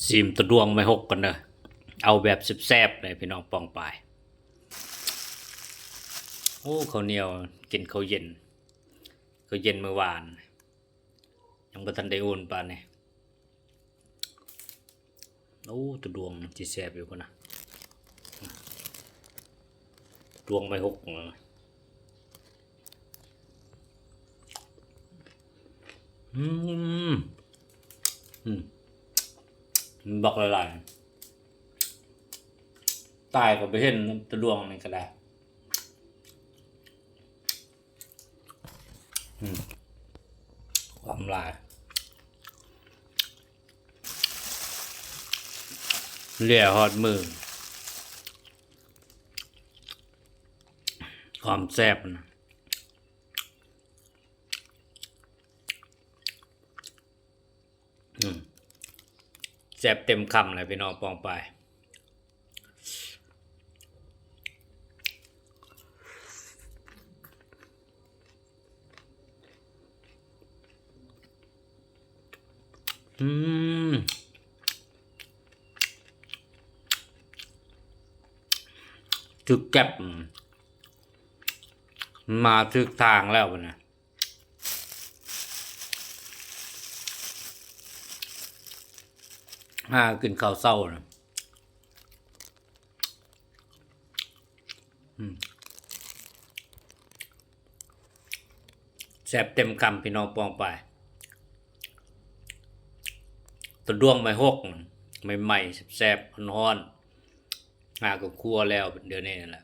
ซีมตะดวงไม่หกกันเนอะเอาแบบแซ่บๆเลยพี่น้องปองปายโอ้ข้าวเหนียวกินข้าวเย็นเมื่อวานยังบ่ทันได้อุ่นปานนี่โอ้ตะดวงสิแซ่บอยู่พุ่นนะดวงไม่หกอืมอืมบอกหลายๆตายก็ไปเห็นตะดวงนี่ก็ได้ความลายเลี่ยฮอดมือความแซ่บนะแซ่บเต็มคำเลยพี่น้องปองไปถึกแก็บมาถึกทางแล้วนะขึ้นข้าวเศร้านะแซ่บเต็มคำพี่น้องปองไปตัวดวงไม่หกใหม่ๆแซ่บๆร้อนๆก็ครัวแล้วเดี๋ยวนี้นั่นแหละ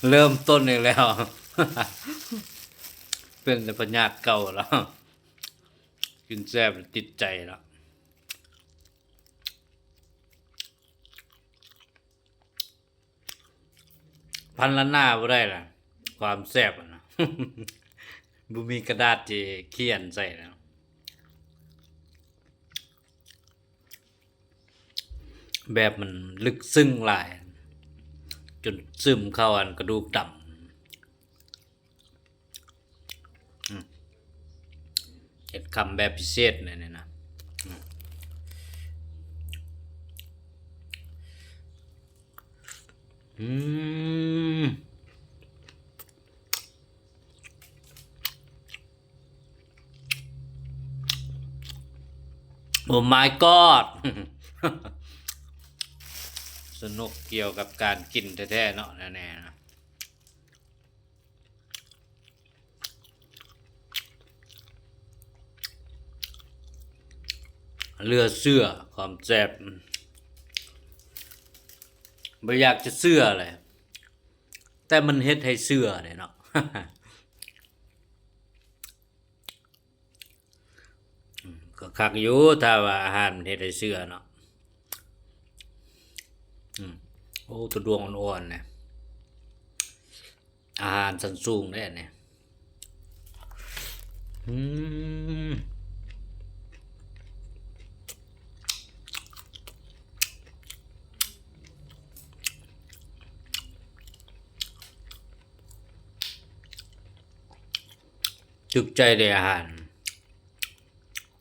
เริ่มต้นอีกแล้ว เป็นแต่ปัญญาเก่าแล้วกินแซ่บติดใจแล้วพันละหน้าบ่ได้ล่ะความแซ่บนะ บ่มีกระดาษที่เขียนใส่แล้วแบบมันลึกซึ้งหลายจนซึมเข้าอันกระดูกดำเฮ็ดคำแบบพิเศษเนี่ยนะโอ้ my god สนุกเกี่ยวกับการกินแท้ๆเนาะแน่ๆนะเลือเสื้อความแซ่บบ่อยากจะเสื้อเลยแต่มันเฮ็ดให้เสื้อเลยเนาะ ก็คักอยู่ถ้าว่าอาหารมันเฮ็ดให้เสื้อเนาะโอ้ตัวดวงอ่อนๆเนี่ยอาหารสันสูงได้เนี่ยจึกใจในอาหาร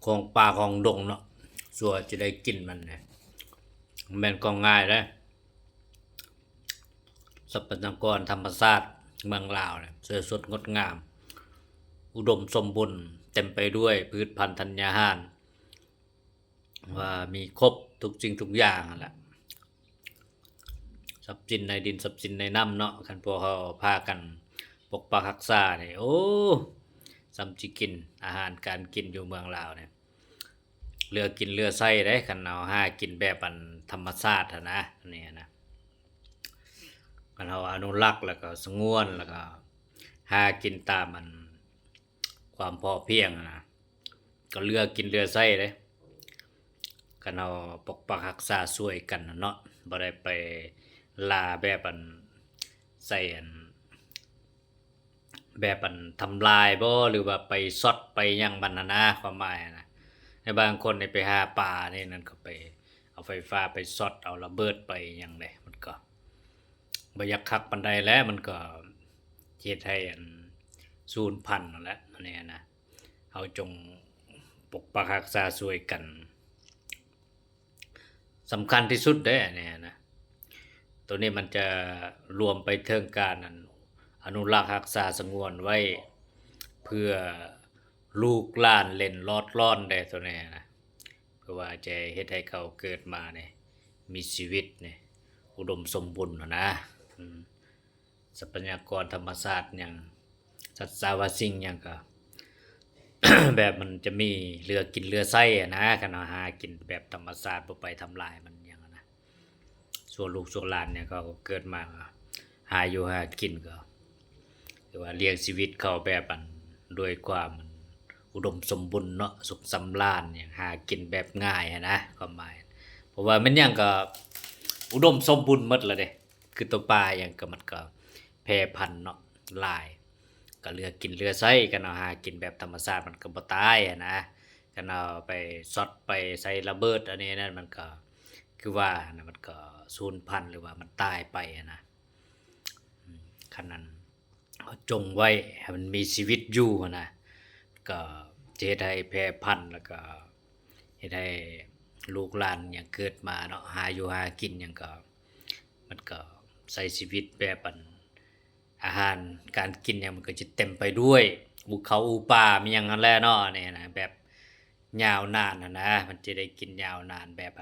ของป่าของดงเนาะสัวจะได้กินมันเนี่ยแม่นก็ง่ายเลยทรัพยากรธรรมชาติเมืองลาวเนี่ยสวยสดงดงามอุดมสมบูรณ์เต็มไปด้วยพืชพันธุ์ธัญญาหารว่ามีครบทุกสิ่งทุกอย่างแหละทรัพย์สินในดินทรัพย์สินในน้ำเนาะคันพวกเขาพากันปกปักรักษาเนี่ยโอ้ซ้ำจิกินอาหารการกินอยู่เมืองลาวเนี่ยเลือกินเลือไส้ได้คันเอากินแบบอันธรรมชาตินะนี่นะคันเอาอนุรักษ์แล้วก็สงวนแล้วก็กินตามมันความพอเพียงนะก็เลือกินเลือไส้ได้คันเอาปกปักรักษาช่วยกันเนาะบ่ได้ไปลาแบบอันใส่อันแบบอันทำลายบ่หรือว่าไปซอดไปหยังมันนะความหมายนะในบางคนไปหาปลานี่นั่นก็ไปเอาไฟฟ้าไปซอดเอาระเบิดไปหยังได้มันก็ บ่อยากคักปานใดแล้วมันก็เฮ็ดให้สูญพันธุ์นั่นแหละอันนี้นะเฮาจงปกปักรักษาช่วยกันสำคัญที่สุดเด้อันนี้นะตัวนี้มันจะรวมไปถึงการอนุรักษ์รักษาสงวนไว้เพื่อลูกหลานเล่นลอดล่อนได้ตัวนี้นะเพื่อว่าจะเฮ็ดให้เขาเกิดมาเนี่ยมีชีวิตเนี่ยอุดมสมบูรณ์นะทรัพยากรธรรมชาติอย่างสัตว์สาวสิ่งอย่างก็ แบบมันจะมีเรือกินเรือไส้นะคันเอาหากินแบบธรรมชาติบ่ไปทำลายมันอย่างนะส่วนลูกส่วนหลานเนี่ยเขาเกิดมาก็หาอยู่หากินก็หรือว่าเลี้ยงชีวิตเขาแบบด้วยความอุดมสมบูรณ์เนาะสุขสำราญอย่างหากินแบบง่ายนะความหมายเพราะว่ามันยังก็อุดมสมบูรณ์หมดแล้วเด้คือตัวปลาอย่างก็มันก็แพร่พันธุ์เนาะหลายก็เรือกินเรือไส้กันเอาหากินแบบธรรมชาติมันก็บ่ตายนะกันเอาไปช็อตไปใส่ระเบิดอันนี้นั่นมันก็คือว่านะมันก็สูญพันธุ์หรือว่ามันตายไปนะคันนั้นจงไว้ให้มันมีชีวิตอยู่นะก็จะเฮ็ดให้แพร่พันธุ์แล้วก็เฮ็ดให้ลูกหลานอย่างเกิดมาเนาะหาอยู่หากินหยังก็มันก็ใช้ชีวิตแบบอาหารการกินหยังมันก็จะเต็มไปด้วยภูเขาอูป่ามีหยังนั่นแหละเนาะนี่นะแบบยาวนานนะมันจะได้กินยาวนานแบบ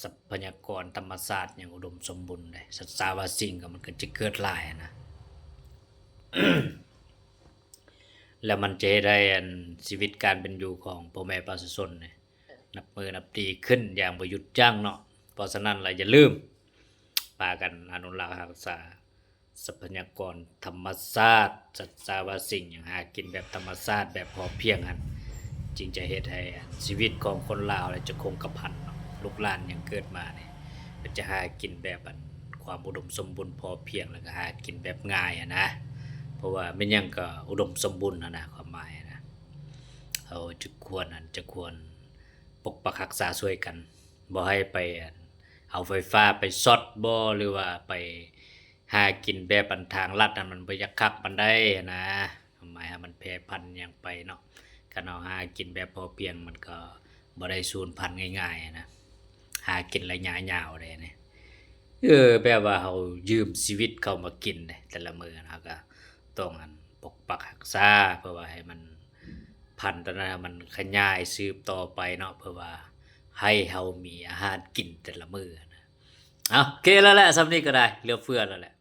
ทรัพยากรธรรมชาติอย่างอุดมสมบูรณ์เลยสัตว์สาวสิ่งก็มันก็จะเกิดหลายนะ แล้วมันจะได้ชีวิตการเป็นอยู่ของพ่อแม่ประชาชนเนี่ยนับมือนับดีขึ้นอย่างบ่หยุดยั้งเนาะเพราะฉะนั้นเราอย่าลืมพากันอนุรักษ์รักษาทรัพยากรธรรมชาติสัตว์สาวสิ่งอย่างหากินแบบธรรมชาติแบบพอเพียงกันจึงจะเฮ็ดให้ชีวิตของคนลาวจะคงกระพันเนาะลูกหลานยังเกิดมาเนี่ยมันจะหากินแบบความอุดมสมบูรณ์พอเพียงแล้วก็หากินแบบง่ายนะเพราะว่ามันยังก็อุดมสมบูรณ์นะความหมายนะเราจะควรปกปักรักษาช่วยกันบ่ให้ไปเอาไฟฟ้าไปช็อตบ่หรือว่าไปหากินแบบทางลัดมันบ่อยากคักปานใดนะความหมายมันแพร่พันธุ์หยังไปเนาะคันเอาหากินแบบพอเพียงมันก็บ่ได้สูญพันธุ์ง่ายๆนะหากินระยะยาวได้นะแบบว่าเรายืมชีวิตเขามากินเด้แต่ละมื้อนะก็ต้องปกปักรักษาเพื่อว่าให้มันพันธุ์ตัวนั้นมันขยายสืบต่อไปเนาะเพื่อว่าให้เรามีอาหารกินแต่ละมื้อนะเอาโอเคแล้วแหละส่ำนี้ก็ได้เหลือเฟือแล้วแหละ